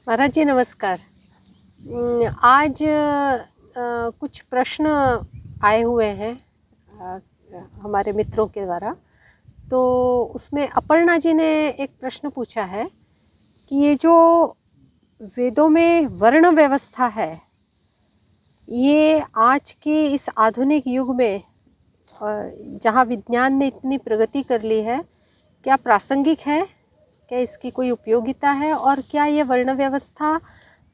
महाराज जी नमस्कार। आज कुछ प्रश्न आए हुए हैं हमारे मित्रों के द्वारा। तो उसमें अपर्णा जी ने एक प्रश्न पूछा है कि ये जो वेदों में वर्ण व्यवस्था है, ये आज के इस आधुनिक युग में जहाँ विज्ञान ने इतनी प्रगति कर ली है, क्या प्रासंगिक है? क्या इसकी कोई उपयोगिता है? और क्या ये वर्ण व्यवस्था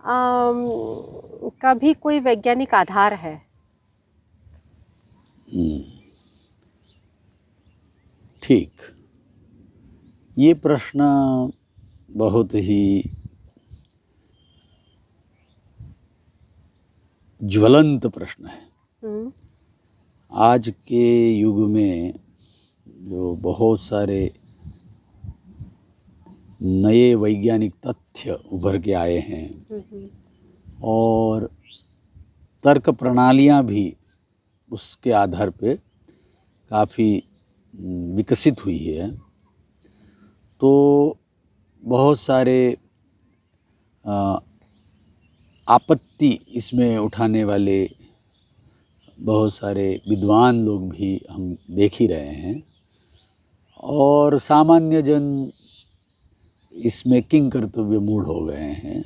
का भी कोई वैज्ञानिक आधार है? ठीक, ये प्रश्न बहुत ही ज्वलंत प्रश्न है। आज के युग में जो बहुत सारे नए वैज्ञानिक तथ्य उभर के आए हैं और तर्क प्रणालियां भी उसके आधार पे काफ़ी विकसित हुई है, तो बहुत सारे आपत्ति इसमें उठाने वाले बहुत सारे विद्वान लोग भी हम देख ही रहे हैं और सामान्य जन इसमें किंग कर्तव्य मूढ़ हो गए हैं।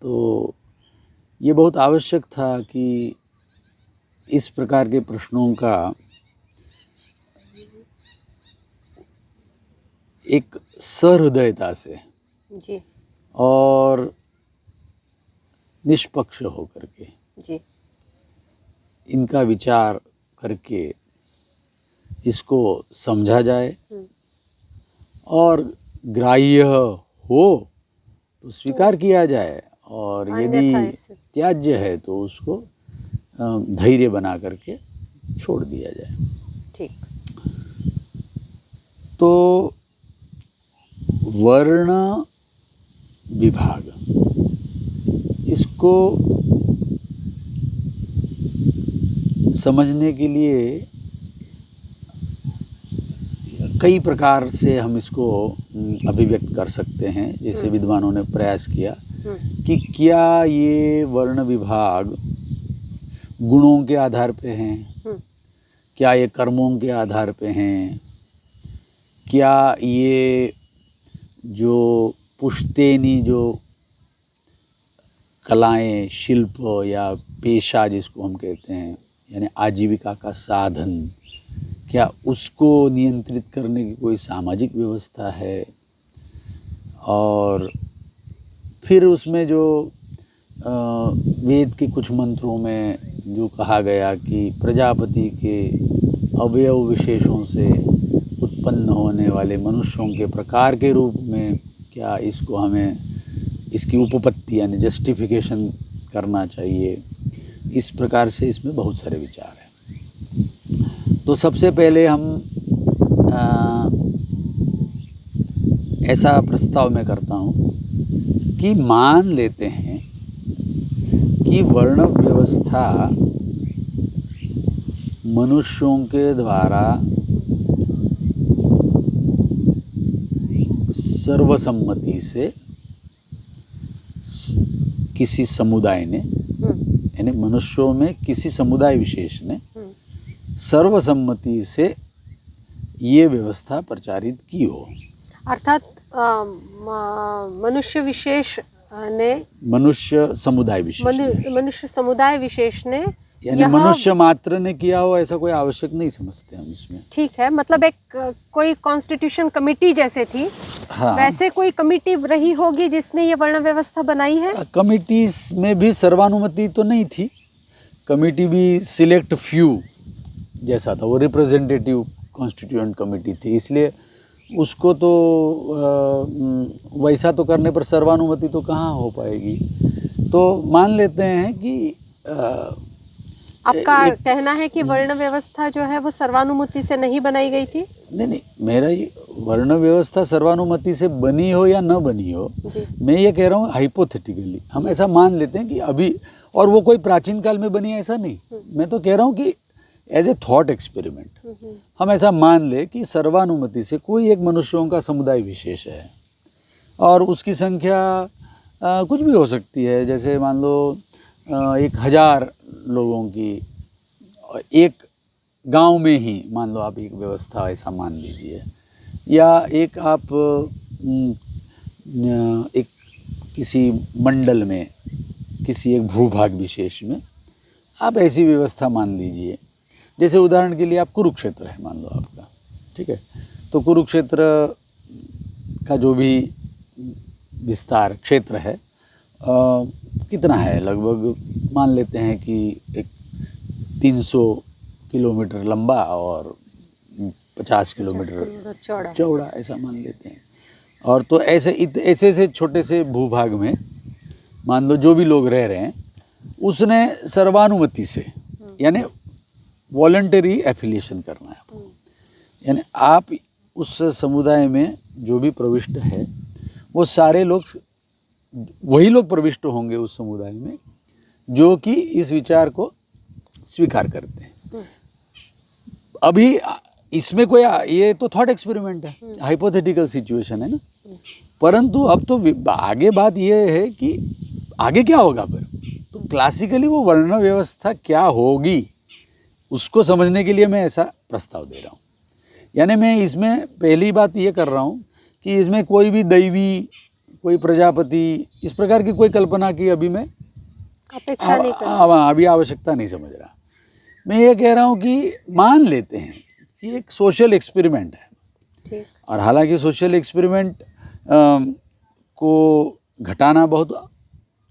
तो ये बहुत आवश्यक था कि इस प्रकार के प्रश्नों का एक सहृदयता से जी और निष्पक्ष होकर के जी इनका विचार करके इसको समझा जाए और ग्राह्य हो तो स्वीकार किया जाए और यदि त्याज्य है तो उसको धैर्य बना करके छोड़ दिया जाए। ठीक। तो वर्ण विभाग, इसको समझने के लिए कई प्रकार से हम इसको अभिव्यक्त कर सकते हैं। जैसे विद्वानों ने प्रयास किया कि क्या ये वर्ण विभाग गुणों के आधार पे हैं, क्या ये कर्मों के आधार पे हैं, क्या ये जो पुश्तैनी जो कलाएं, शिल्प या पेशा जिसको हम कहते हैं, यानी आजीविका का साधन, क्या उसको नियंत्रित करने की कोई सामाजिक व्यवस्था है। और फिर उसमें जो वेद के कुछ मंत्रों में जो कहा गया कि प्रजापति के अवयव विशेषों से उत्पन्न होने वाले मनुष्यों के प्रकार के रूप में क्या इसको हमें इसकी उपपत्ति यानी जस्टिफिकेशन करना चाहिए। इस प्रकार से इसमें बहुत सारे विचार हैं। तो सबसे पहले हम ऐसा प्रस्ताव मैं करता हूँ कि मान लेते हैं कि वर्ण व्यवस्था मनुष्यों के द्वारा सर्वसम्मति से किसी समुदाय ने, यानी मनुष्यों में किसी समुदाय विशेष ने सर्वसम्मति से ये व्यवस्था प्रचारित की हो। अर्थात मनुष्य विशेष ने, मनुष्य समुदाय विशेष मनुष्य समुदाय विशेष ने, यानी मनुष्य मात्र ने किया हो ऐसा कोई आवश्यक नहीं समझते हम इसमें। ठीक है, मतलब एक कोई कॉन्स्टिट्यूशन कमेटी जैसे थी, हाँ, वैसे कोई कमेटी रही होगी जिसने ये वर्ण व्यवस्था बनाई है। कमेटी में भी सर्वानुमति तो नहीं थी, कमेटी भी सिलेक्ट फ्यू जैसा था, वो रिप्रेजेंटेटिव कॉन्स्टिट्यूएंट कमेटी थी, इसलिए उसको तो वैसा तो करने पर सर्वानुमति तो कहाँ हो पाएगी। तो मान लेते हैं कि आपका कहना है कि वर्ण व्यवस्था जो है वो सर्वानुमति से नहीं बनाई गई थी? नहीं, मेरा ये वर्ण व्यवस्था सर्वानुमति से बनी हो या न बनी हो, मैं ये कह रहा हूँ हाइपोथेटिकली हम ऐसा मान लेते हैं कि अभी, और वो कोई प्राचीन काल में बनी ऐसा नहीं, मैं तो कह रहा हूँ कि एज ए थॉट एक्सपेरिमेंट हम ऐसा मान ले कि सर्वानुमति से कोई एक मनुष्यों का समुदाय विशेष है और उसकी संख्या कुछ भी हो सकती है। जैसे मान लो 1000 लोगों की एक गांव में ही मान लो आप एक व्यवस्था ऐसा मान लीजिए, या एक आप एक किसी मंडल में किसी एक भूभाग विशेष में आप ऐसी व्यवस्था मान लीजिए। जैसे उदाहरण के लिए आप कुरुक्षेत्र है मान लो आपका, ठीक है, तो कुरुक्षेत्र का जो भी विस्तार क्षेत्र है कितना है, लगभग मान लेते हैं कि एक 300 किलोमीटर लंबा और 50 किलोमीटर चौड़ा ऐसा मान लेते हैं। और तो ऐसे छोटे से भूभाग में मान लो जो भी लोग रह रहे हैं उसने सर्वानुमति से, यानी वॉलंटरी एफिलिएशन करना है आपको, यानी आप उस समुदाय में जो भी प्रविष्ट है वो सारे लोग वही लोग प्रविष्ट होंगे उस समुदाय में जो कि इस विचार को स्वीकार करते हैं। अभी इसमें कोई, ये तो थॉट एक्सपेरिमेंट है, हाइपोथेटिकल सिचुएशन है ना, परंतु अब तो आगे बात ये है कि आगे क्या होगा फिर। तो क्लासिकली वो वर्ण व्यवस्था क्या होगी उसको समझने के लिए मैं ऐसा प्रस्ताव दे रहा हूँ। यानी मैं इसमें पहली बात ये कर रहा हूँ कि इसमें कोई भी दैवी, कोई प्रजापति, इस प्रकार की कोई कल्पना की अभी मैं अपेक्षा नहीं कर रहा, अभी आवश्यकता नहीं समझ रहा। मैं ये कह रहा हूँ कि मान लेते हैं कि एक सोशल एक्सपेरिमेंट है, ठीक, और हालांकि सोशल एक्सपेरिमेंट को घटाना बहुत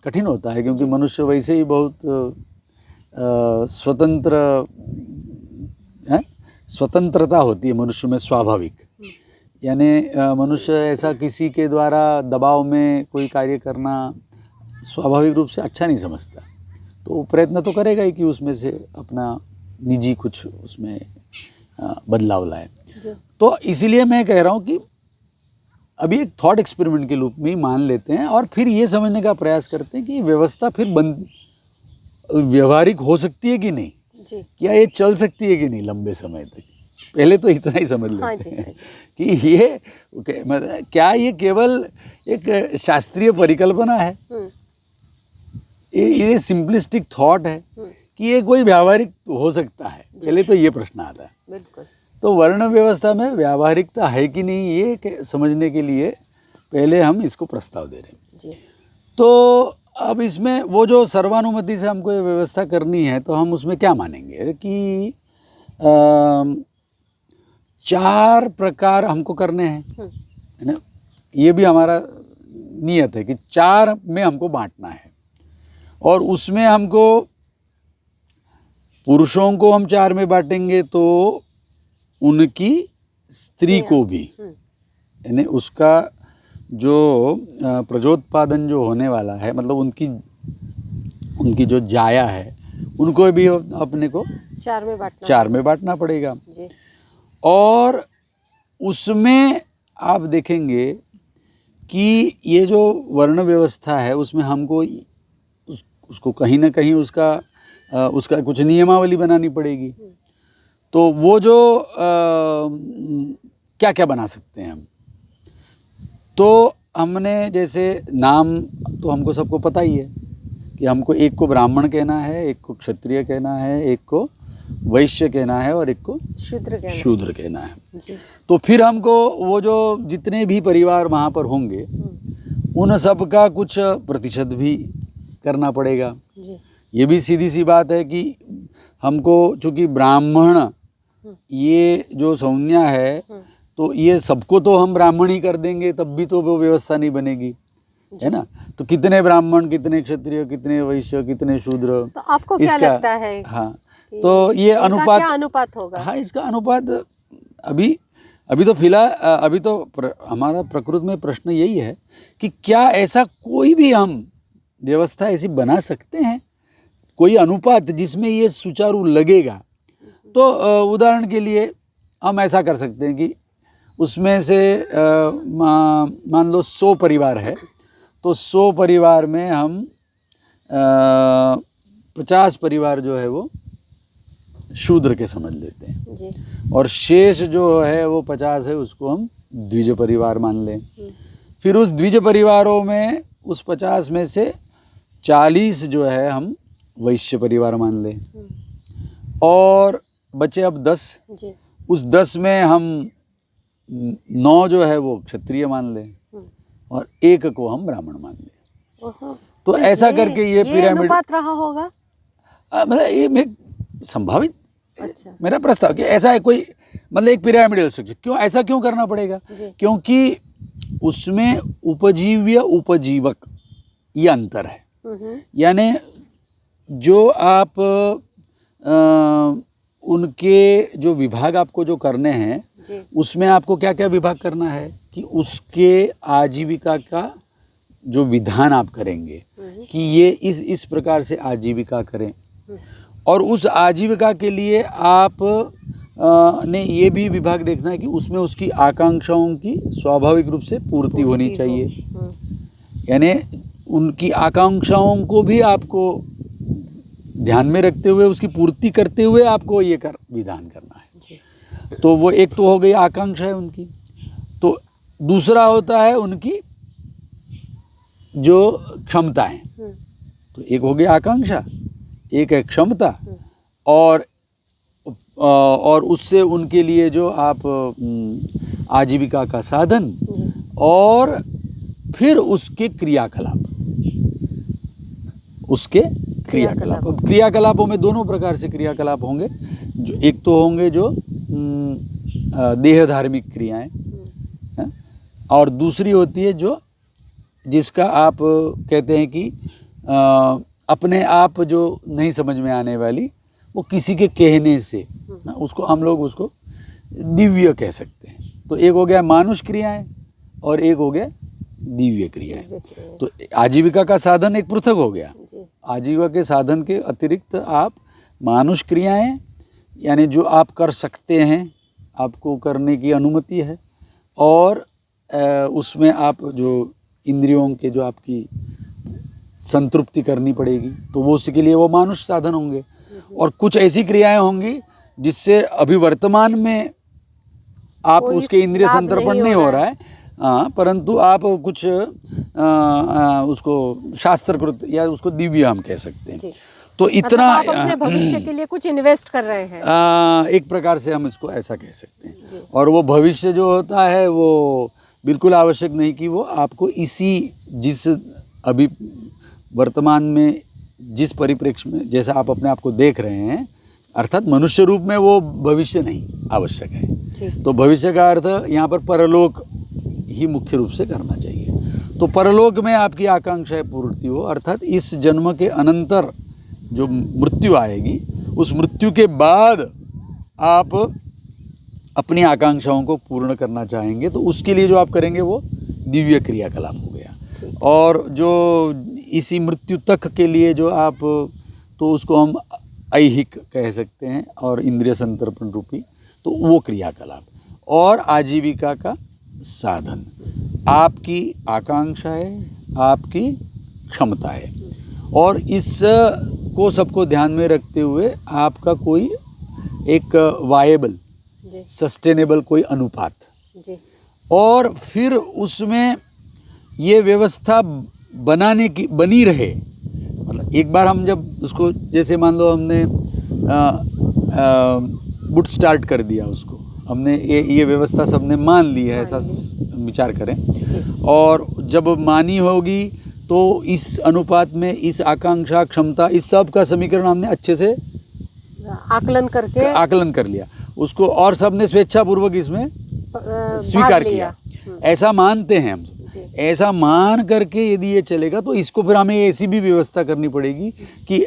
कठिन होता है क्योंकि मनुष्य वैसे ही बहुत स्वतंत्रता होती है मनुष्य में स्वाभाविक। यानी मनुष्य ऐसा किसी के द्वारा दबाव में कोई कार्य करना स्वाभाविक रूप से अच्छा नहीं समझता, तो प्रयत्न तो करेगा ही कि उसमें से अपना निजी कुछ उसमें बदलाव लाए। तो इसीलिए मैं कह रहा हूँ कि अभी एक थॉट एक्सपेरिमेंट के रूप में ही मान लेते हैं और फिर ये समझने का प्रयास करते हैं कि व्यवस्था फिर व्यवहारिक हो सकती है कि नहीं जी, क्या ये चल सकती है कि नहीं लंबे समय तक। पहले तो इतना ही समझ लेते हाँ जी, हैं कि ये क्या ये केवल एक शास्त्रीय परिकल्पना है, ये सिंपलिस्टिक थॉट है कि ये कोई व्यावहारिक हो सकता है। पहले तो ये प्रश्न आता है। बिल्कुल। तो वर्ण व्यवस्था में व्यावहारिकता है कि नहीं ये समझने के लिए पहले हम इसको प्रस्ताव दे रहे हैं जी। तो अब इसमें वो जो सर्वानुमति से हमको ये व्यवस्था करनी है तो हम उसमें क्या मानेंगे कि 4 प्रकार हमको करने हैं, है ना। ये भी हमारा नियत है कि 4 में हमको बांटना है और उसमें हमको पुरुषों को हम 4 में बांटेंगे तो उनकी स्त्री को भी, यानी उसका जो प्रजोत्पादन जो होने वाला है, मतलब उनकी जो जाया है उनको भी अपने को 4 में बांटना पड़ेगा जी। और उसमें आप देखेंगे कि ये जो वर्ण व्यवस्था है उसमें हमको उसको कहीं ना कहीं उसका कुछ नियमावली बनानी पड़ेगी। तो वो जो क्या क्या बना सकते हैं हम, तो हमने जैसे नाम तो हमको सबको पता ही है कि हमको एक को ब्राह्मण कहना है, एक को क्षत्रिय कहना है, एक को वैश्य कहना है और एक को शूद्र कहना है जी। तो फिर हमको वो जो जितने भी परिवार वहाँ पर होंगे उन सब का कुछ प्रतिशत भी करना पड़ेगा जी। ये भी सीधी सी बात है कि हमको चूँकि ब्राह्मण ये जो संज्ञा है तो ये सबको तो हम ब्राह्मण ही कर देंगे तब भी तो वो व्यवस्था नहीं बनेगी, है ना। तो कितने ब्राह्मण, कितने क्षत्रिय, कितने वैश्य, कितने शूद्र, तो आपको क्या लगता है? हाँ, तो ये अनुपात होगा। हाँ, इसका अनुपात अभी तो फिलहाल अभी तो हमारा प्रकृत में प्रश्न यही है कि क्या ऐसा कोई भी हम व्यवस्था ऐसी बना सकते हैं, कोई अनुपात जिसमें ये सुचारू लगेगा। तो उदाहरण के लिए हम ऐसा कर सकते हैं कि उसमें से मान लो 100 परिवार है तो 100 परिवार में हम 50 परिवार जो है वो शूद्र के समझ लेते हैं जी। और शेष जो है वो 50 है उसको हम द्विज परिवार मान लें। फिर उस द्विज परिवारों में उस 50 में से 40 जो है हम वैश्य परिवार मान लें, और बचे अब 10। जी। उस 10 में हम 9 जो है वो क्षत्रिय मान लें और 1 को हम ब्राह्मण मान लें। ओहो। तो ऐसा करके ये पिरामिड अनुपात रहा होगा। मतलब ये मैं संभावित अच्छा। मेरा प्रस्ताव कि ऐसा है कोई, मतलब एक पिरामिडल स्ट्रक्चर। क्यों ऐसा क्यों करना पड़ेगा? क्योंकि उसमें उपजीव्य उपजीवक ये अंतर है। यानी जो आप उनके जो विभाग आपको जो करने हैं उसमें आपको क्या क्या विभाग करना है कि उसके आजीविका का जो विधान आप करेंगे कि ये इस प्रकार से आजीविका करें, और उस आजीविका के लिए आप ने ये भी विभाग देखना है कि उसमें उसकी आकांक्षाओं की स्वाभाविक रूप से पूर्ति होनी चाहिए। यानी उनकी आकांक्षाओं को भी आपको ध्यान में रखते हुए उसकी पूर्ति करते हुए आपको ये विधान करना है। तो वो एक तो हो गई आकांक्षा है उनकी। तो दूसरा होता है उनकी जो क्षमता है। तो एक हो गई आकांक्षा, एक है क्षमता, और उससे उनके लिए जो आप आजीविका का साधन, और फिर उसके क्रियाकलाप, अब क्रियाकलापों में दोनों प्रकार से क्रियाकलाप होंगे। जो एक तो होंगे जो देह धार्मिक क्रियाएं, और दूसरी होती है जो जिसका आप कहते हैं कि अपने आप जो नहीं समझ में आने वाली, वो किसी के कहने से, उसको हम लोग उसको दिव्य कह सकते हैं। तो एक हो गया मानुष क्रियाएं और एक हो गया दिव्य क्रियाएं। तो आजीविका का साधन एक पृथक हो गया। आजीविका के साधन के अतिरिक्त आप मानुष क्रियाएं, यानी जो आप कर सकते हैं, आपको करने की अनुमति है, और उसमें आप जो इंद्रियों के जो आपकी संतृप्ति करनी पड़ेगी, तो वो उसके लिए वो मानुष साधन होंगे। और कुछ ऐसी क्रियाएं होंगी जिससे अभी वर्तमान में आप उसके इंद्रिय संतर्पण नहीं हो रहा है, परंतु आप कुछ उसको शास्त्रकृत या उसको दिव्य हम कह सकते हैं। तो इतना आप अपने भविष्य के लिए कुछ इन्वेस्ट कर रहे हैं, एक प्रकार से हम इसको ऐसा कह सकते हैं। और वो भविष्य जो होता है वो बिल्कुल आवश्यक नहीं कि वो आपको जिस अभी वर्तमान में जिस परिप्रेक्ष्य में जैसा आप अपने आप को देख रहे हैं, अर्थात मनुष्य रूप में वो भविष्य नहीं आवश्यक है। तो भविष्य का अर्थ यहाँ पर परलोक ही मुख्य रूप से करना चाहिए। तो परलोक में आपकी आकांक्षाएं पूर्ति हो, अर्थात इस जन्म के अनंतर जो मृत्यु आएगी, उस मृत्यु के बाद आप अपनी आकांक्षाओं को पूर्ण करना चाहेंगे, तो उसके लिए जो आप करेंगे वो दिव्य क्रियाकलाप हो गया। और जो इसी मृत्यु तक के लिए जो आप, तो उसको हम ऐहिक कह सकते हैं, और इंद्रिय संतर्पण रूपी, तो वो क्रियाकलाप और आजीविका का साधन आपकी आकांक्षा है, आपकी क्षमता है, और इसको सबको ध्यान में रखते हुए आपका कोई एक वायबल सस्टेनेबल कोई अनुपात, और फिर उसमें ये व्यवस्था बनी रहे। मतलब एक बार हम जब उसको, जैसे मान लो हमने बुट स्टार्ट कर दिया, उसको हमने ये व्यवस्था सबने मान ली है, ऐसा विचार करें, और जब मानी होगी तो इस अनुपात में इस आकांक्षा, क्षमता, इस सब का समीकरण हमने अच्छे से आकलन कर लिया उसको, और सबने स्वेच्छापूर्वक इसमें स्वीकार किया। ऐसा मानते हैं हम सब। ऐसा मान करके यदि ये चलेगा तो इसको फिर हमें ऐसी भी व्यवस्था करनी पड़ेगी कि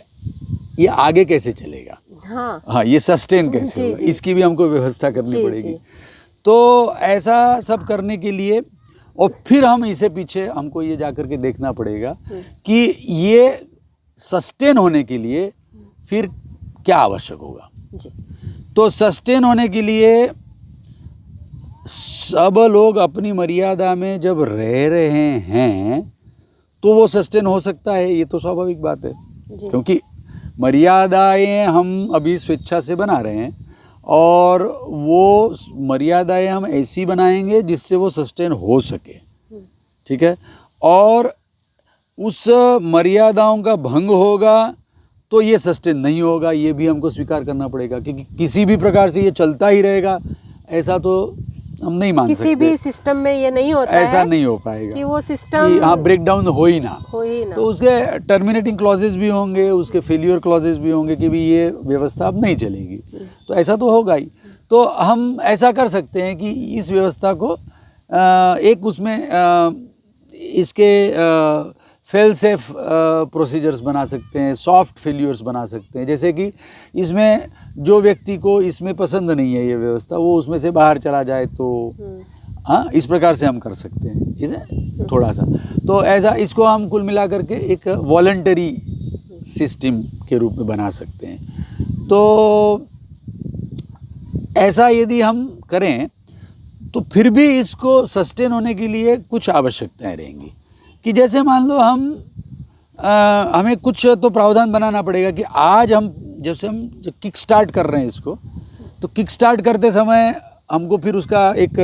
ये आगे कैसे चलेगा। हाँ, ये सस्टेन कैसे होगा, इसकी भी हमको व्यवस्था करनी पड़ेगी। तो ऐसा सब करने के लिए, और फिर हम इसे पीछे हमको ये जा कर के देखना पड़ेगा कि ये सस्टेन होने के लिए फिर क्या आवश्यक होगा। तो सस्टेन होने के लिए सब लोग अपनी मर्यादा में जब रह रहे हैं तो वो सस्टेन हो सकता है, ये तो स्वाभाविक बात है। क्योंकि मर्यादाएं हम अभी स्वेच्छा से बना रहे हैं, और वो मर्यादाएं हम ऐसी बनाएंगे जिससे वो सस्टेन हो सके, ठीक है। और उस मर्यादाओं का भंग होगा तो ये सस्टेन नहीं होगा, ये भी हमको स्वीकार करना पड़ेगा। क्योंकि किसी भी प्रकार से ये चलता ही रहेगा ऐसा तो हम नहीं मान सकते। किसी भी सिस्टम में ये नहीं होता ऐसा है नहीं हो पाएगा कि वो सिस्टम हाँ ब्रेक डाउन हो ही ना। तो तो उसके टर्मिनेटिंग क्लॉजेज भी होंगे, उसके फेलियर क्लॉजेज भी होंगे कि भी ये व्यवस्था अब नहीं चलेगी। तो ऐसा तो होगा ही। तो हम ऐसा कर सकते हैं कि इस व्यवस्था को एक उसमें इसके फेल सेफ प्रोसीजर्स बना सकते हैं, सॉफ्ट फेल्यूर्स बना सकते हैं। जैसे कि इसमें जो व्यक्ति को इसमें पसंद नहीं है ये व्यवस्था, वो उसमें से बाहर चला जाए तो हाँ, इस प्रकार से हम कर सकते हैं इसे थोड़ा सा। तो ऐसा इसको हम कुल मिला करके एक वॉलंटरी सिस्टम के रूप में बना सकते हैं। तो ऐसा यदि हम करें तो फिर भी इसको सस्टेन होने के लिए कुछ आवश्यकताएं रहेंगी कि जैसे मान लो हमें कुछ तो प्रावधान बनाना पड़ेगा कि आज हम जैसे हम जो किक स्टार्ट कर रहे हैं इसको, तो किक स्टार्ट करते समय हमको फिर उसका एक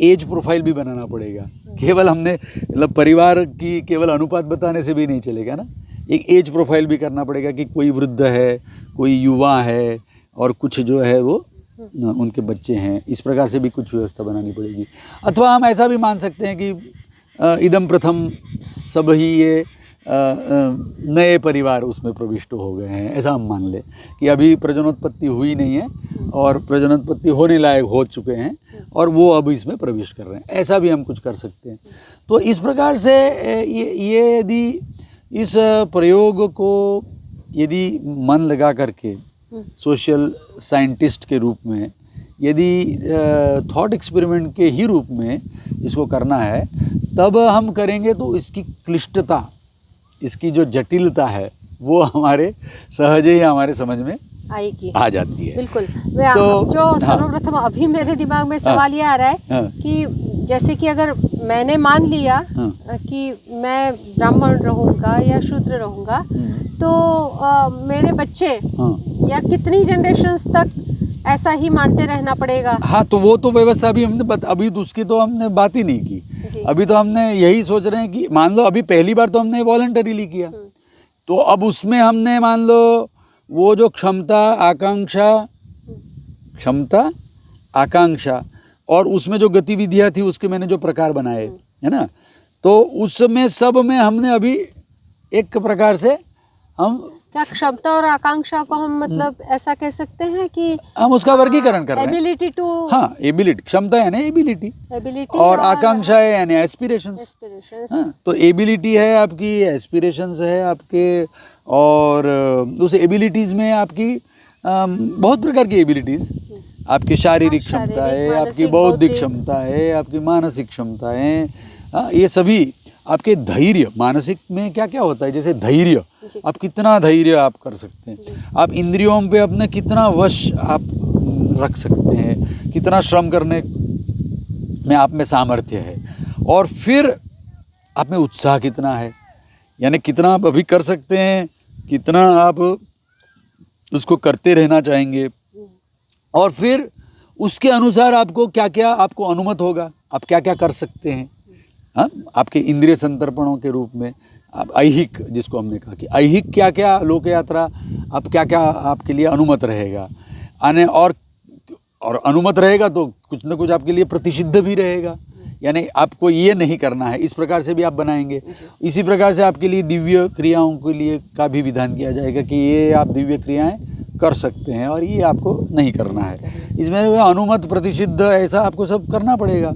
एज प्रोफाइल भी बनाना पड़ेगा। केवल हमने मतलब परिवार की केवल अनुपात बताने से भी नहीं चलेगा ना, एक एज प्रोफाइल भी करना पड़ेगा कि कोई वृद्ध है, कोई युवा है और कुछ जो है वो उनके बच्चे हैं। इस प्रकार से भी कुछ व्यवस्था बनानी पड़ेगी। अथवा हम ऐसा भी मान सकते हैं कि इदम प्रथम सब ही ये नए परिवार उसमें प्रविष्ट हो गए हैं, ऐसा हम मान लें कि अभी प्रजनोत्पत्ति हुई नहीं है और प्रजनोत्पत्ति होने लायक हो चुके हैं और वो अब इसमें प्रवेश कर रहे हैं, ऐसा भी हम कुछ कर सकते हैं। तो इस प्रकार से ये यदि इस प्रयोग को यदि मन लगा करके सोशल साइंटिस्ट के रूप में यदि थॉट एक्सपेरिमेंट के ही रूप में इसको करना है, तब हम करेंगे तो इसकी क्लिष्टता, इसकी जो जटिलता है वो हमारे सहज ही हमारे समझ में आएगी, आ जाती है। बिल्कुल। तो जो सर्वप्रथम अभी मेरे दिमाग में सवाल ये आ रहा है कि जैसे कि अगर मैंने मान लिया कि मैं ब्राह्मण रहूँगा या शूद्र रहूँगा, तो मेरे बच्चे या कितनी जनरेशन्स तक ऐसा ही मानते रहना पड़ेगा। हाँ, तो वो तो व्यवस्था भी हमने अभी तो उसकी तो हमने बात ही नहीं की। अभी तो हमने यही सोच रहे हैं कि मान लो अभी पहली बार तो हमने वॉलंटरीली किया, तो अब उसमें हमने मान लो वो जो क्षमता आकांक्षा और उसमें जो गतिविधियाँ थी उसके मैंने जो प्रकार बनाए है ना, तो उसमें सब में हमने अभी एक प्रकार से हम क्या क्षमता और आकांक्षा को हम मतलब ऐसा कह सकते हैं कि हम उसका वर्गीकरण कर रहे हैं। एबिलिटी टू, हाँ, एबिलिटी, क्षमता यानी एबिलिटी और आकांक्षा है यानी एस्पिरेशंस। हाँ, तो एबिलिटी है आपकी, एस्पिरेशंस है आपके, और उस एबिलिटीज़ में आपकी बहुत प्रकार की एबिलिटीज़, आपकी शारीरिक क्षमता है, आपकी बौद्धिक क्षमता है, आपकी मानसिक क्षमता है, ये सभी आपके धैर्य, मानसिक में क्या क्या होता है, जैसे धैर्य, आप कितना धैर्य आप कर सकते हैं, आप इंद्रियों पे अपने कितना वश आप रख सकते हैं, कितना श्रम करने में आप में सामर्थ्य है, और फिर आप में उत्साह कितना है, यानी कितना आप अभी कर सकते हैं, कितना आप उसको करते रहना चाहेंगे, और फिर उसके अनुसार आपको क्या क्या आपको अनुमत होगा, आप क्या क्या कर सकते हैं। हाँ, आपके इंद्रिय संतर्पणों के रूप में आप ऐहिक, जिसको हमने कहा कि ऐहिक क्या क्या लोक यात्रा आप क्या क्या आपके लिए अनुमत रहेगा आने, और अनुमत रहेगा तो कुछ न कुछ आपके लिए प्रतिषिद्ध भी रहेगा, यानी आपको ये नहीं करना है, इस प्रकार से भी आप बनाएंगे। इसी प्रकार से आपके लिए दिव्य क्रियाओं के लिए का भी विधान किया जाएगा कि ये आप दिव्य क्रियाएं कर सकते हैं और ये आपको नहीं करना है, इसमें अनुमत प्रतिषिद्ध ऐसा आपको सब करना पड़ेगा।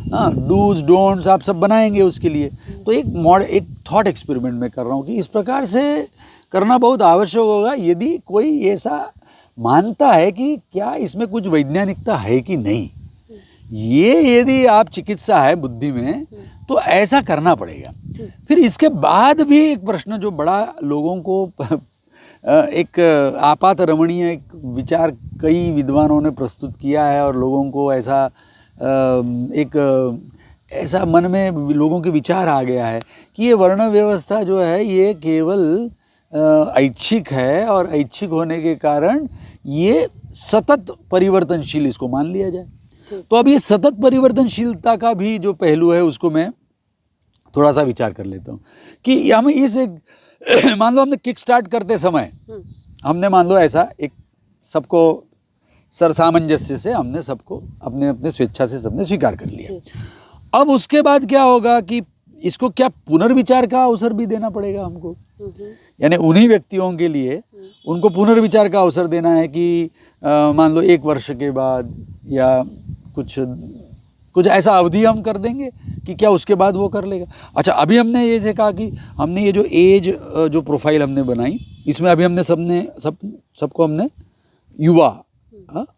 हाँ, डूज डोंट्स आप सब बनाएंगे उसके लिए। तो एक थॉट एक्सपेरिमेंट में कर रहा हूँ कि इस प्रकार से करना बहुत आवश्यक होगा यदि कोई ऐसा मानता है कि क्या इसमें कुछ वैज्ञानिकता है कि नहीं। ये यदि आप चिकित्सा है बुद्धि में तो ऐसा करना पड़ेगा। फिर इसके बाद भी एक प्रश्न जो बड़ा लोगों को एक आपात रमणीय एक विचार कई विद्वानों ने प्रस्तुत किया है और लोगों को ऐसा एक ऐसा मन में लोगों के विचार आ गया है कि ये वर्ण व्यवस्था जो है ये केवल ऐच्छिक है और ऐच्छिक होने के कारण ये सतत परिवर्तनशील इसको मान लिया जाए। तो अब ये सतत परिवर्तनशीलता का भी जो पहलू है उसको मैं थोड़ा सा विचार कर लेता हूँ कि हमें इस मान लो हमने किक स्टार्ट करते समय हमने मान लो ऐसा एक सबको सरसामंजस्य से हमने सबको अपने अपने स्वेच्छा से सबने स्वीकार कर लिया। अब उसके बाद क्या होगा कि इसको क्या पुनर्विचार का अवसर भी देना पड़ेगा हमको, यानी उन्हीं व्यक्तियों के लिए उनको पुनर्विचार का अवसर देना है कि मान लो 1 वर्ष के बाद या कुछ ऐसा अवधि हम कर देंगे कि क्या उसके बाद वो कर लेगा। अच्छा, अभी हमने ये से कहा कि हमने ये जो एज जो प्रोफाइल हमने बनाई इसमें अभी हमने सबको हमने युवा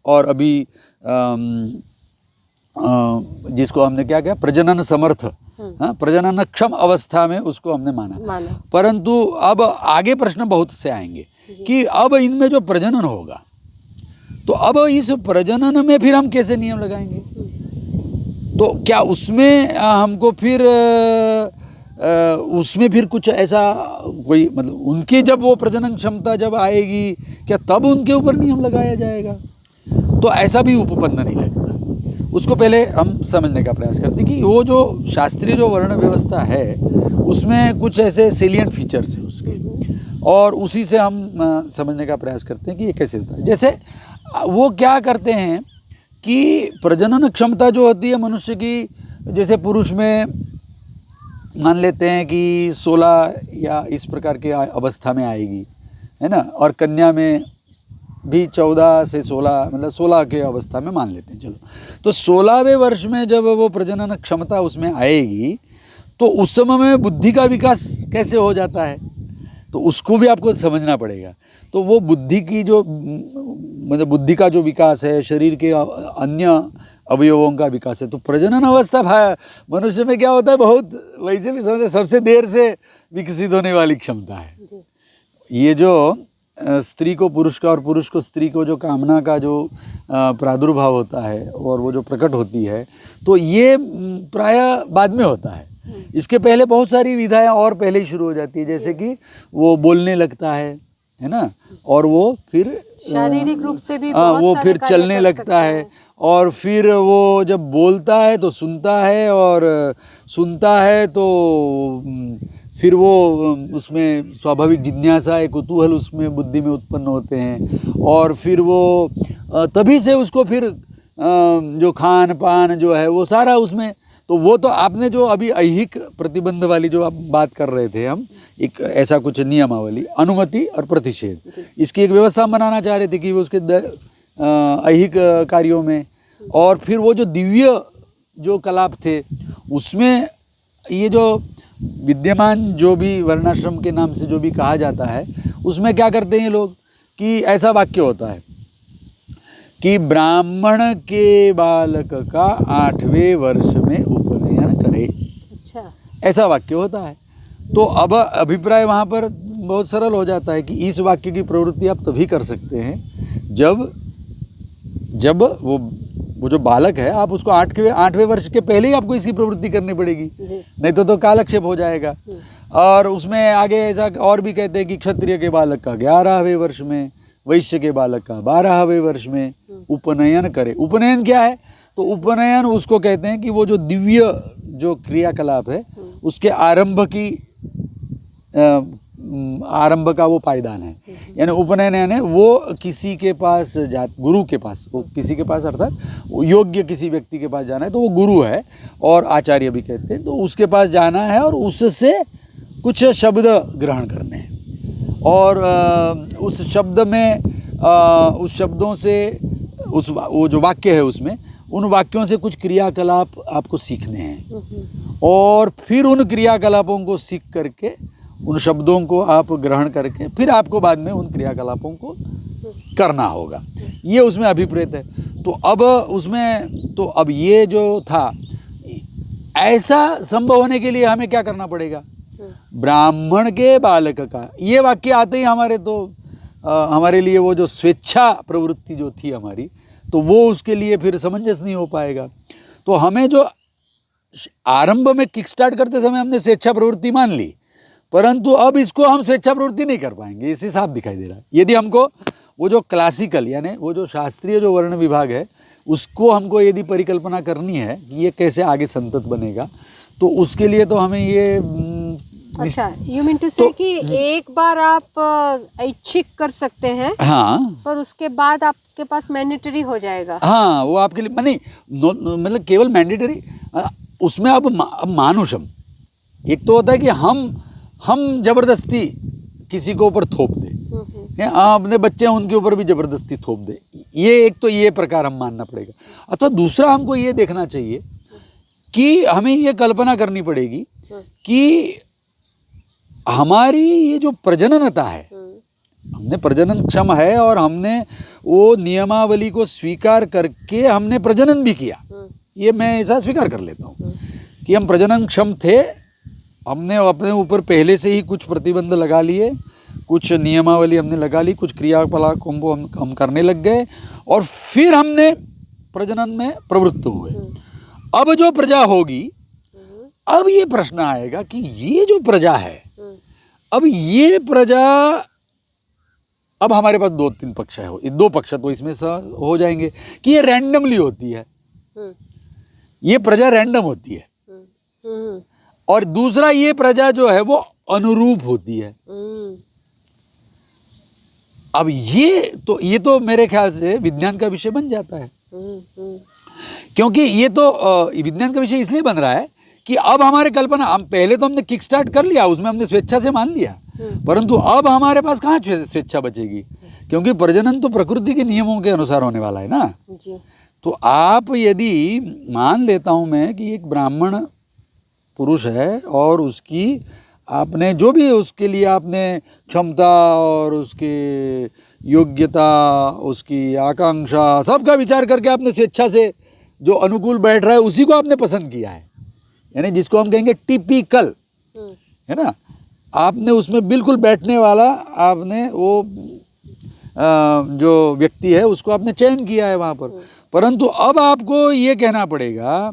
और अभी जिसको हमने क्या किया प्रजनन समर्थ प्रजनन क्षम अवस्था में उसको हमने माना। परंतु अब आगे प्रश्न बहुत से आएंगे कि अब इनमें जो प्रजनन होगा तो अब इस प्रजनन में फिर हम कैसे नियम लगाएंगे, तो क्या उसमें हमको फिर उसमें फिर कुछ ऐसा कोई मतलब उनकी जब वो प्रजनन क्षमता जब आएगी क्या तब उनके ऊपर नियम लगाया जाएगा, तो ऐसा भी उपपन्न नहीं लगता। उसको पहले हम समझने का प्रयास करते हैं कि वो जो शास्त्रीय जो वर्ण व्यवस्था है उसमें कुछ ऐसे सेलिएंट फीचर्स हैं उसके, और उसी से हम समझने का प्रयास करते हैं कि ये कैसे होता है। जैसे वो क्या करते हैं कि प्रजनन क्षमता जो होती है मनुष्य की, जैसे पुरुष में मान लेते हैं कि 16 या इस प्रकार के अवस्था में आएगी, है ना, और कन्या में भी 14 से 16 मतलब 16 के अवस्था में मान लेते हैं। चलो, तो 16वें वर्ष में जब वो प्रजनन क्षमता उसमें आएगी तो उस समय में बुद्धि का विकास कैसे हो जाता है, तो उसको भी आपको समझना पड़ेगा। तो वो बुद्धि की जो मतलब बुद्धि का जो विकास है, शरीर के अन्य अवयवों का विकास है, तो प्रजनन अवस्था मनुष्य में क्या होता है, बहुत वैसे भी समझते सबसे देर से विकसित होने वाली क्षमता है। ये जो स्त्री को पुरुष का और पुरुष को स्त्री को जो कामना का जो प्रादुर्भाव होता है और वो जो प्रकट होती है, तो ये प्रायः बाद में होता है। इसके पहले बहुत सारी विधाएं और पहले ही शुरू हो जाती है, जैसे कि वो बोलने लगता है ना, और वो फिर शारीरिक रूप से भी वो फिर चलने लगता है, और फिर वो जब बोलता है तो सुनता है, और सुनता है तो फिर वो उसमें स्वाभाविक जिज्ञासा कुतूहल उसमें बुद्धि में उत्पन्न होते हैं, और फिर वो तभी से उसको फिर जो खान पान जो है वो सारा उसमें, तो वो तो आपने जो अभी ऐहिक प्रतिबंध वाली जो आप बात कर रहे थे, हम एक ऐसा कुछ नियमावली अनुमति और प्रतिषेध इसकी एक व्यवस्था बनाना चाह रहे थे कि वो उसके ऐहिक कार्यों में, और फिर वो जो दिव्य जो कलाप थे उसमें ये जो विद्यमान जो भी वर्णाश्रम के नाम से जो भी कहा जाता है उसमें क्या करते हैं लोग कि ऐसा वाक्य होता है कि ब्राह्मण के बालक का 8वें वर्ष में उपनयन करे। अच्छा, ऐसा ऐसा वाक्य होता है। तो अब अभिप्राय वहाँ पर बहुत सरल हो जाता है कि इस वाक्य की प्रवृत्ति आप तभी कर सकते हैं जब वो जो बालक है आप उसको 8वें वर्ष के पहले ही आपको इसकी प्रवृत्ति करनी पड़ेगी, नहीं तो कालक्षेप हो जाएगा। और उसमें आगे ऐसा और भी कहते हैं कि क्षत्रिय के बालक का 11वें वर्ष में, वैश्य के बालक का 12वें वर्ष में उपनयन करे। उपनयन क्या है, तो उपनयन उसको कहते हैं कि वो जो दिव्य जो क्रियाकलाप है उसके आरंभ का वो पायदान है। यानी उपनयन यानी वो किसी के पास गुरु के पास, वो किसी के पास अर्थात योग्य किसी व्यक्ति के पास जाना है, तो वो गुरु है और आचार्य भी कहते हैं, तो उसके पास जाना है और उससे कुछ शब्द ग्रहण करने हैं, और उस शब्द में उस शब्दों से वो जो वाक्य है उसमें उन वाक्यों से कुछ क्रियाकलाप आपको सीखने हैं, और फिर उन क्रियाकलापों को सीख करके उन शब्दों को आप ग्रहण करके फिर आपको बाद में उन क्रियाकलापों को करना होगा। ये उसमें अभिप्रेत है। तो अब उसमें तो अब ये जो था, ऐसा संभव होने के लिए हमें क्या करना पड़ेगा, ब्राह्मण के बालक का ये वाक्य आते ही हमारे लिए वो जो स्वेच्छा प्रवृत्ति जो थी हमारी, तो वो उसके लिए फिर समंजस नहीं हो पाएगा। तो हमें जो आरंभ में किक स्टार्ट करते समय हमने स्वेच्छा प्रवृत्ति मान ली, परंतु अब इसको हम स्वेच्छा प्रवृत्ति नहीं कर पाएंगे, इससे साफ दिखाई दे रहा है। यदि हमको वो जो क्लासिकल यानी वो जो शास्त्रीय जो वर्ण विभाग है उसको हमको यदि परिकल्पना करनी है कि ये कैसे आगे संतत बनेगा, तो उसके लिए तो हमें ये अच्छा, यू मीन टू से कि एक बार आप ऐच्छिक कर सकते हैं, हाँ पर उसके बाद आपके पास मैंडेटरी हो जाएगा। हाँ, वो आपके लिए नहीं, मतलब केवल मैंडेटरी, उसमें अब मानुषम, एक तो होता है कि हम जबरदस्ती किसी को ऊपर थोप दे, अपने बच्चे हैं उनके ऊपर भी जबरदस्ती थोप दे, ये एक तो ये प्रकार हम मानना पड़ेगा। अथवा दूसरा हमको ये देखना चाहिए कि हमें ये कल्पना करनी पड़ेगी कि हमारी ये जो प्रजननता है, हमने प्रजनन क्षम है और हमने वो नियमावली को स्वीकार करके हमने प्रजनन भी किया, ये मैं ऐसा स्वीकार कर लेता हूँ कि हम प्रजनन क्षम थे, हमने अपने ऊपर पहले से ही कुछ प्रतिबंध लगा लिए, कुछ नियमावली हमने लगा ली, कुछ क्रियाकलाप को हम करने लग गए और फिर हमने प्रजनन में प्रवृत्त हुए। अब जो प्रजा होगी, अब ये प्रश्न आएगा कि ये जो प्रजा है, अब ये प्रजा, अब हमारे पास 2-3 पक्ष है, 2 पक्ष तो इसमें से हो जाएंगे कि ये रैंडमली होती है, ये प्रजा रैंडम होती है, और दूसरा ये प्रजा जो है वो अनुरूप होती है। अब ये तो मेरे ख्याल से विज्ञान का विषय बन जाता है, क्योंकि ये तो विज्ञान का विषय इसलिए बन रहा है कि अब हमारे कल्पना, हम पहले तो हमने किक स्टार्ट कर लिया, उसमें हमने स्वेच्छा से मान लिया, परंतु अब हमारे पास कहाँ स्वेच्छा बचेगी, क्योंकि प्रजनन तो प्रकृति के नियमों के अनुसार होने वाला है ना जी। तो आप यदि मान लेता हूँ मैं कि एक ब्राह्मण पुरुष है और उसकी आपने जो भी उसके लिए आपने क्षमता और उसकी योग्यता, उसकी आकांक्षा, सबका विचार करके आपने स्वेच्छा से जो अनुकूल बैठ रहा है उसी को आपने पसंद किया है, यानी जिसको हम कहेंगे टिपिकल, है ना, आपने उसमें बिल्कुल बैठने वाला आपने वो जो व्यक्ति है उसको आपने चयन किया है वहाँ पर। परंतु अब आपको ये कहना पड़ेगा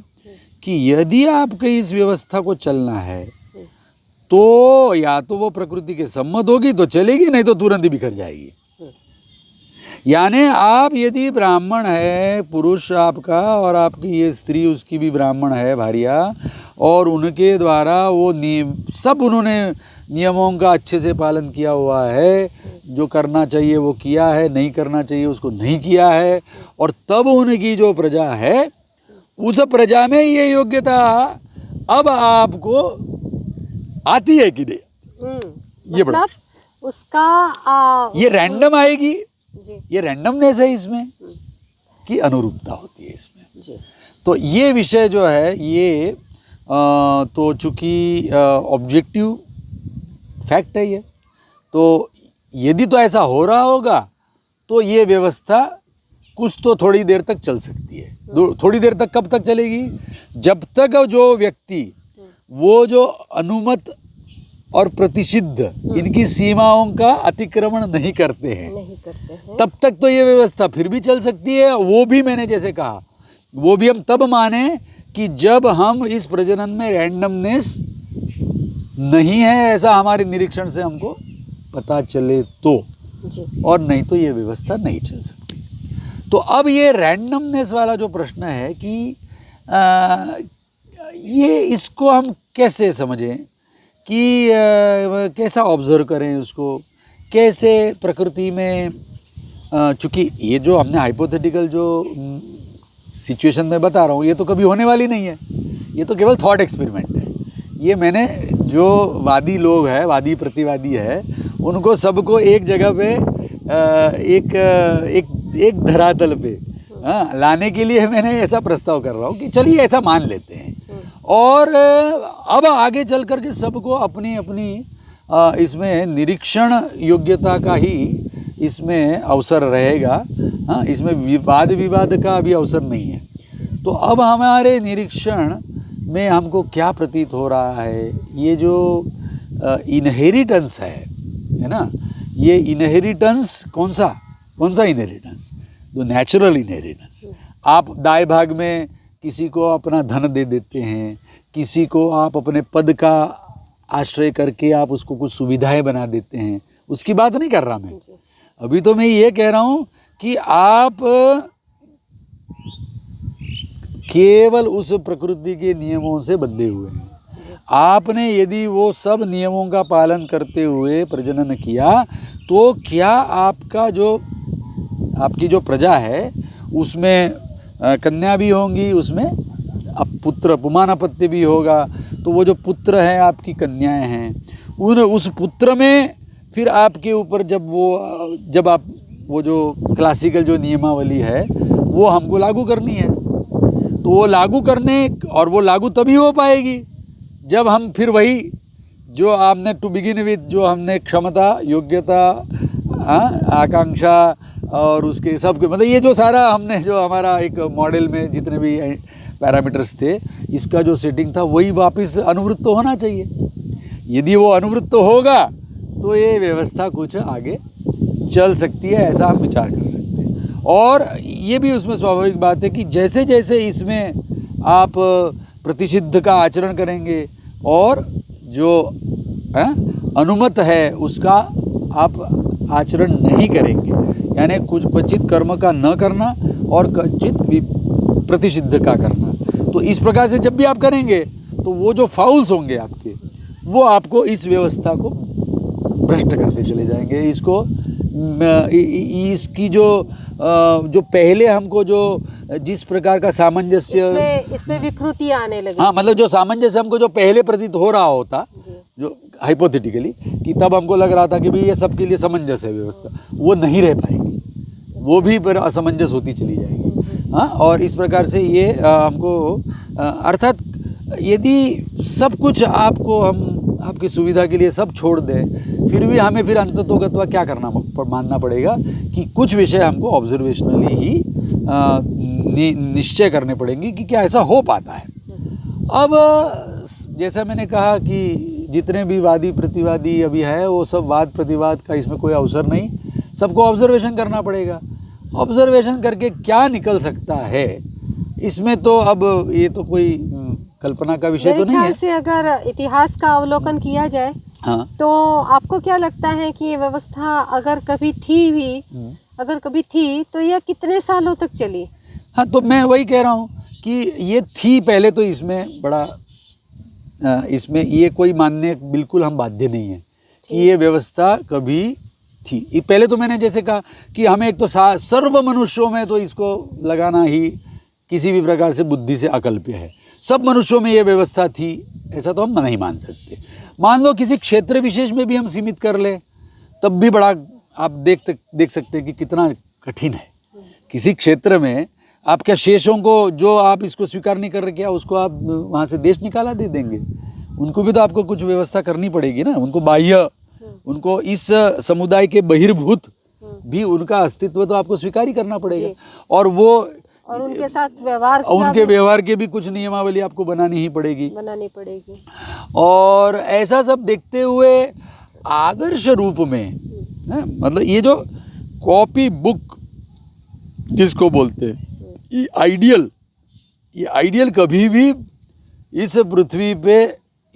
कि यदि आपको इस व्यवस्था को चलना है तो या तो वो प्रकृति के सम्मत होगी तो चलेगी, नहीं तो तुरंत ही बिखर जाएगी। यानी आप यदि ब्राह्मण है पुरुष आपका और आपकी ये स्त्री उसकी भी ब्राह्मण है भारिया, और उनके द्वारा वो सब उन्होंने नियमों का अच्छे से पालन किया हुआ है, जो करना चाहिए वो किया है, नहीं करना चाहिए उसको नहीं किया है, और तब उनकी जो प्रजा है उस प्रजा में ये योग्यता अब आपको आती है कि नहीं, ये बड़ा मतलब उसका ये रैंडम आएगी, जी। ये रैंडमनेस है इसमें कि अनुरूपता होती है इसमें जी। तो ये विषय जो है ये तो चूँकि ऑब्जेक्टिव फैक्ट है ये, तो यदि तो ऐसा हो रहा होगा तो ये व्यवस्था कुछ तो थोड़ी देर तक चल सकती है। थोड़ी देर तक कब तक चलेगी? जब तक जो व्यक्ति वो जो अनुमत और प्रतिषिद्ध इनकी सीमाओं का अतिक्रमण नहीं करते हैं, तब तक तो ये व्यवस्था फिर भी चल सकती है। वो भी मैंने जैसे कहा, वो भी हम तब माने कि जब हम इस प्रजनन में रैंडमनेस नहीं है ऐसा हमारे निरीक्षण से हमको पता चले तो जी। और नहीं तो ये व्यवस्था नहीं चल सकती। तो अब ये रैंडमनेस वाला जो प्रश्न है कि ये इसको हम कैसे समझें कि कैसा ऑब्जर्व करें उसको, कैसे प्रकृति में, चूँकि ये जो हमने हाइपोथेटिकल जो सिचुएशन में बता रहा हूँ ये तो कभी होने वाली नहीं है, ये तो केवल थॉट एक्सपेरिमेंट है। ये मैंने जो वादी लोग हैं, वादी प्रतिवादी है, उनको सबको एक जगह पे एक धरातल पे लाने के लिए मैंने ऐसा प्रस्ताव कर रहा हूँ कि चलिए ऐसा मान लेते हैं, और अब आगे चल कर के सबको अपनी अपनी इसमें निरीक्षण योग्यता का ही इसमें अवसर रहेगा। हाँ, इसमें विवाद का भी अवसर नहीं है। तो अब हमारे निरीक्षण में हमको क्या प्रतीत हो रहा है, ये जो इनहेरिटेंस है ना, ये इनहेरिटेंस कौन सा इनहेरिटेंस? जो नेचुरल इनहेरिटेंस। आप दाएं भाग में किसी को अपना धन दे देते हैं, किसी को आप अपने पद का आश्रय करके आप उसको कुछ सुविधाएं बना देते हैं, उसकी बात नहीं कर रहा मैं। अभी तो मैं ये कह रहा हूँ कि आप केवल उस प्रकृति के नियमों से बंधे हुए हैं, आपने यदि वो सब नियमों का पालन करते हुए प्रजनन किया तो क्या आपकी जो प्रजा है उसमें कन्या भी होंगी, उसमें अब पुत्र पुमानापत्य भी होगा। तो वो जो पुत्र है आपकी कन्याएं हैं, उस पुत्र में फिर आपके ऊपर जब आप वो जो क्लासिकल जो नियमावली है वो हमको लागू करनी है, तो वो लागू करने और वो लागू तभी हो पाएगी जब हम फिर वही जो आपने टू बिगिन विथ जो हमने क्षमता, योग्यता, आकांक्षा और उसके सब मतलब ये जो सारा हमने जो हमारा एक मॉडल में जितने भी पैरामीटर्स थे, इसका जो सेटिंग था वही वापस अनुवृत्त तो होना चाहिए। यदि वो अनुवृत्त होगा तो ये व्यवस्था कुछ आगे चल सकती है, ऐसा हम विचार कर सकते हैं। और ये भी उसमें स्वाभाविक बात है कि जैसे जैसे इसमें आप प्रतिषिद्ध का आचरण करेंगे और जो अनुमत है उसका आप आचरण नहीं करेंगे, यानी कुछ क्वचित कर्म का न करना और क्वचित प्रतिषिद्ध का करना, तो इस प्रकार से जब भी आप करेंगे तो वो जो फाउल्स होंगे आपके, वो आपको इस व्यवस्था को भ्रष्ट करते चले जाएंगे। इसकी जो पहले हमको जो जिस प्रकार का सामंजस्य इसमें विकृति आने लगी। हाँ, मतलब जो सामंजस्य हमको जो पहले प्रतीत हो रहा होता, जो हाइपोथेटिकली कि तब हमको लग रहा था कि भाई ये सबके लिए समंजस है व्यवस्था, वो नहीं रह पाएगी, वो भी पर असमंजस होती चली जाएगी। हाँ, और इस प्रकार से ये हमको अर्थात यदि सब कुछ आपको हम आपकी सुविधा के लिए सब छोड़ दें, फिर भी हमें फिर अंततोगत्वा क्या मानना पड़ेगा कि कुछ विषय हमको ऑब्जर्वेशनली ही निश्चय करने पड़ेंगे कि क्या ऐसा हो पाता है। अब जैसा मैंने कहा कि जितने भी वादी प्रतिवादी अभी है वो सब वाद प्रतिवाद का इसमें कोई अवसर नहीं, सबको ऑब्जर्वेशन करना पड़ेगा। ऑब्जर्वेशन करके क्या निकल सकता है इसमें तो अब ये तो कोई कल्पना का विषय तो नहीं है। मेरे ख्याल से अगर इतिहास का अवलोकन किया जाए, हाँ, तो आपको क्या लगता है कि ये व्यवस्था अगर कभी थी तो यह कितने सालों तक चली? हाँ, तो मैं वही कह रहा हूँ कि ये थी पहले, तो इसमें बड़ा इसमें ये कोई मानने बिल्कुल हम बाध्य नहीं है कि ये व्यवस्था कभी थी। ये पहले तो मैंने जैसे कहा कि हमें एक तो सर्व मनुष्यों में तो इसको लगाना ही किसी भी प्रकार से बुद्धि से अकल्प्य है। सब मनुष्यों में ये व्यवस्था थी ऐसा तो हम नहीं मान सकते। मान लो किसी क्षेत्र विशेष में भी हम सीमित कर ले, तब भी बड़ा आप देख सकते हैं कि कितना कठिन है। किसी क्षेत्र में आप क्या शेषों को जो आप इसको स्वीकार नहीं कर रहे, क्या उसको आप वहाँ से देश निकाला दे देंगे? उनको भी तो आपको कुछ व्यवस्था करनी पड़ेगी ना, उनको बाह्य, उनको इस समुदाय के बहिर्भूत भी उनका अस्तित्व तो आपको स्वीकार ही करना पड़ेगा। और उनके साथ व्यवहार, उनके व्यवहार के भी कुछ नियमावली आपको बनानी पड़ेगी। और ऐसा सब देखते हुए आदर्श रूप में मतलब ये जो कॉपी बुक जिसको बोलते हैं, ये आइडियल कभी भी इस पृथ्वी पे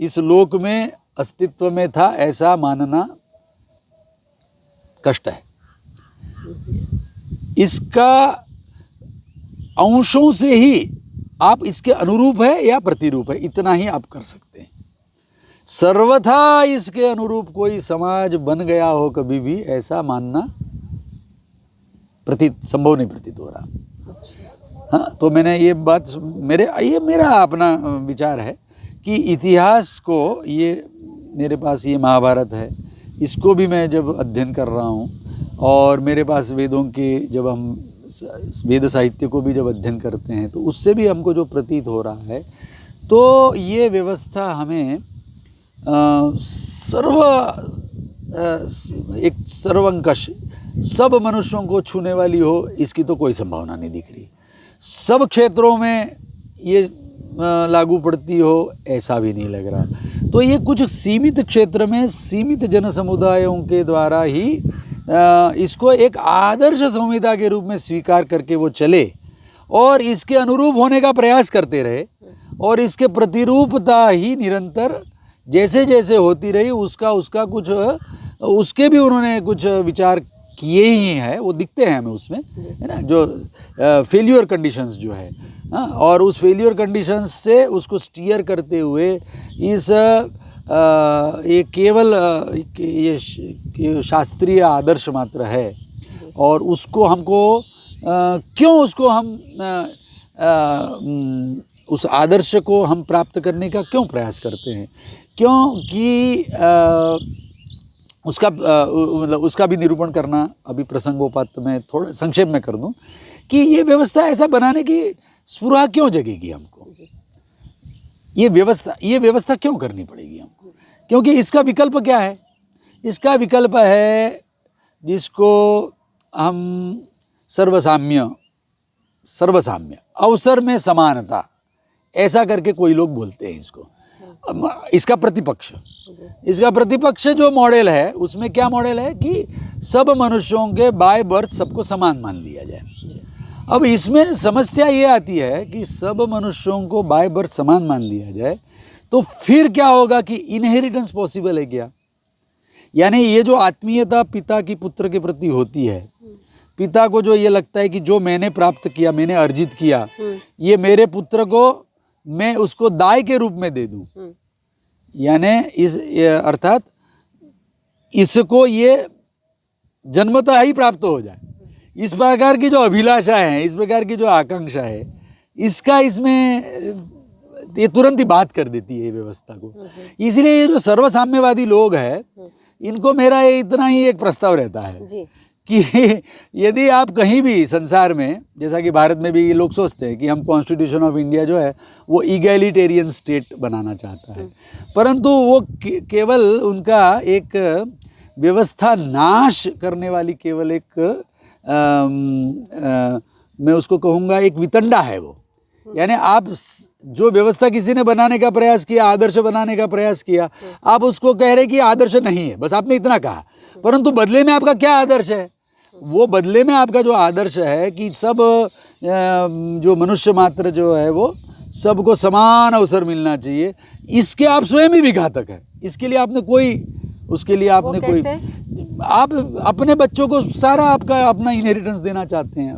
इस लोक में अस्तित्व में था ऐसा मानना कष्ट है। इसका अंशों से ही आप इसके अनुरूप है या प्रतिरूप है, इतना ही आप कर सकते हैं। सर्वथा इसके अनुरूप कोई समाज बन गया हो कभी भी, ऐसा मानना संभव नहीं प्रतीत हो रहा। हाँ, तो मैंने ये बात मेरा अपना विचार है कि इतिहास को, ये मेरे पास ये महाभारत है, इसको भी मैं जब अध्ययन कर रहा हूँ और मेरे पास वेदों के, जब हम वेद साहित्य को भी जब अध्ययन करते हैं तो उससे भी हमको जो प्रतीत हो रहा है, तो ये व्यवस्था हमें एक सर्वंकष सब मनुष्यों को छूने वाली हो, इसकी तो कोई संभावना नहीं दिख रही। सब क्षेत्रों में ये लागू पड़ती हो, ऐसा भी नहीं लग रहा। तो ये कुछ सीमित क्षेत्र में सीमित जन समुदायों के द्वारा ही इसको एक आदर्श संहिता के रूप में स्वीकार करके वो चले और इसके अनुरूप होने का प्रयास करते रहे, और इसके प्रतिरूपता ही निरंतर जैसे जैसे होती रही, उसका कुछ उसके भी उन्होंने कुछ विचार किए ही हैं, वो दिखते हैं हमें उसमें, है ना, जो फेल्यूर कंडीशंस जो है हाँ, और उस फेलियर कंडीशंस से उसको स्टीयर करते हुए इस ये केवल ये शास्त्रीय आदर्श मात्र है, और उसको हमको क्यों उसको हम उस आदर्श को हम प्राप्त करने का क्यों प्रयास करते हैं, क्योंकि उसका मतलब उसका भी निरूपण करना अभी प्रसंगोपात में थोड़ा संक्षेप में कर दूं कि ये व्यवस्था ऐसा बनाने की स्पृहा क्यों जगेगी हमको, ये व्यवस्था क्यों करनी पड़ेगी हमको, क्योंकि इसका विकल्प क्या है, इसका विकल्प है जिसको हम सर्वसाम्य अवसर में समानता ऐसा करके कोई लोग बोलते हैं इसको। इसका प्रतिपक्ष जो मॉडल है उसमें क्या मॉडल है कि सब मनुष्यों के बाय बर्थ सबको समान मान लिया जाए। अब इसमें समस्या ये आती है कि सब मनुष्यों को बाय बर्थ समान मान लिया जाए तो फिर क्या होगा कि इनहेरिटेंस पॉसिबल है क्या, यानी ये जो आत्मीयता पिता की पुत्र के प्रति होती है, पिता को जो ये लगता है कि जो मैंने प्राप्त किया, मैंने अर्जित किया, ये मेरे पुत्र को मैं उसको दाय के रूप में दे दूं, यानी अर्थात इसको ये जन्मतः ही प्राप्त हो जाए, इस प्रकार की जो अभिलाषा है, इस प्रकार की जो आकांक्षा है, इसका इसमें ये तुरंत ही बात कर देती है ये व्यवस्था को। इसलिए ये जो सर्वसाम्यवादी लोग हैं, इनको मेरा इतना ही एक प्रस्ताव रहता है जी। कि यदि आप कहीं भी संसार में, जैसा कि भारत में भी ये लोग सोचते हैं कि हम कॉन्स्टिट्यूशन ऑफ इंडिया जो है वो इगैलिटेरियन स्टेट बनाना चाहता है, परंतु वो केवल उनका एक व्यवस्था नाश करने वाली केवल एक मैं उसको कहूँगा एक वितंडा है वो। यानी आप जो व्यवस्था किसी ने बनाने का प्रयास किया, आदर्श बनाने का प्रयास किया, आप उसको कह रहे कि आदर्श नहीं है, बस आपने इतना कहा, परंतु बदले में आपका क्या आदर्श है, वो बदले में आपका जो आदर्श है कि सब जो मनुष्य मात्र जो है वो सबको समान अवसर मिलना चाहिए, इसके आप स्वयं ही विघातक है। इसके लिए आपने कोई, उसके लिए आपने कोई, आप अपने बच्चों को सारा आपका अपना इनहेरिटेंस देना चाहते हैं,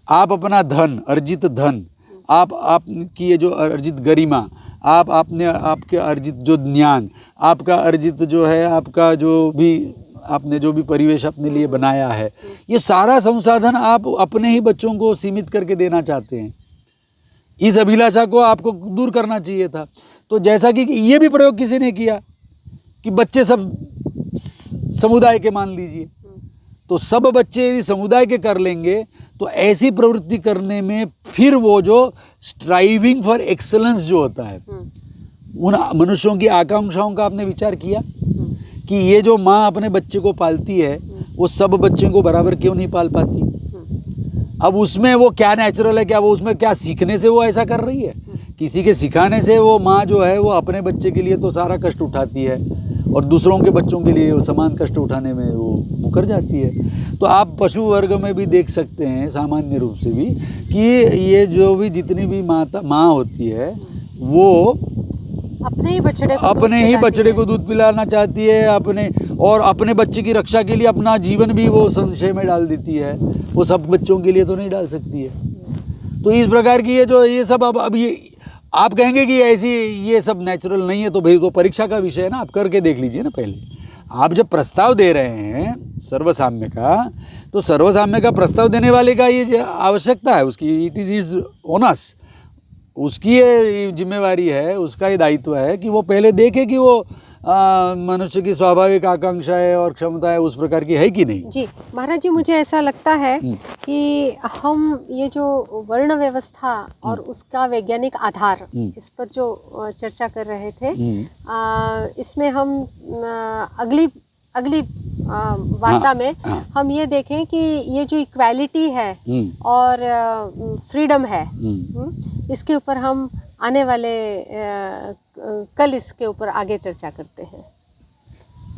आप अपना धन, अर्जित धन, आपकी ये जो अर्जित गरिमा, आपने आपके अर्जित जो ज्ञान, आपका अर्जित जो है, आपका जो भी आपने जो भी परिवेश अपने लिए बनाया है, ये सारा संसाधन आप अपने ही बच्चों को सीमित करके देना चाहते हैं। इस अभिलाषा को आपको दूर करना चाहिए था। तो जैसा कि ये भी प्रयोग किसी ने किया कि बच्चे सब समुदाय के मान लीजिए, तो सब बच्चे यदि समुदाय के कर लेंगे तो ऐसी प्रवृत्ति करने में फिर वो जो स्ट्राइविंग फॉर एक्सेलेंस जो होता है, उन मनुष्यों की आकांक्षाओं का आपने विचार किया कि ये जो माँ अपने बच्चे को पालती है वो सब बच्चों को बराबर क्यों नहीं पाल पाती। अब उसमें वो क्या नेचुरल है, क्या वो उसमें क्या सीखने से वो ऐसा कर रही है, किसी के सिखाने से वो माँ जो है वो अपने बच्चे के लिए तो सारा कष्ट उठाती है और दूसरों के बच्चों के लिए वो समान कष्ट उठाने में वो मुकर जाती है। तो आप पशु वर्ग में भी देख सकते हैं सामान्य रूप से भी कि ये जो भी जितनी भी माँ होती है वो अपने ही बछड़े को दूध पिलाना चाहती है, अपने बच्चे की रक्षा के लिए अपना जीवन भी वो संशय में डाल देती है, वो सब बच्चों के लिए तो नहीं डाल सकती है। तो इस प्रकार की ये सब अब ये आप कहेंगे कि ऐसी ये सब नेचुरल नहीं है, तो भाई तो परीक्षा का विषय है ना, आप करके देख लीजिए ना। पहले आप जब प्रस्ताव दे रहे हैं सर्वसाम्य का, तो सर्वसाम्य का प्रस्ताव देने वाले का ये आवश्यकता है, उसकी इट इज़ हिज ओनस, उसकी ये जिम्मेवारी है, उसका ये दायित्व है कि वो पहले देखे कि वो मनुष्य की स्वाभाविक आकांक्षा है और क्षमता है उस प्रकार की है कि नहीं। जी महाराज जी, मुझे ऐसा लगता है कि हम ये जो वर्ण व्यवस्था और उसका वैज्ञानिक आधार, इस पर जो चर्चा कर रहे थे, इसमें हम अगली वार्ता में हम ये देखें कि ये जो इक्वालिटी है और फ्रीडम है, इसके ऊपर हम आने वाले कल इसके ऊपर आगे चर्चा करते हैं।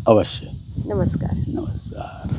अवश्य। नमस्कार। नमस्कार।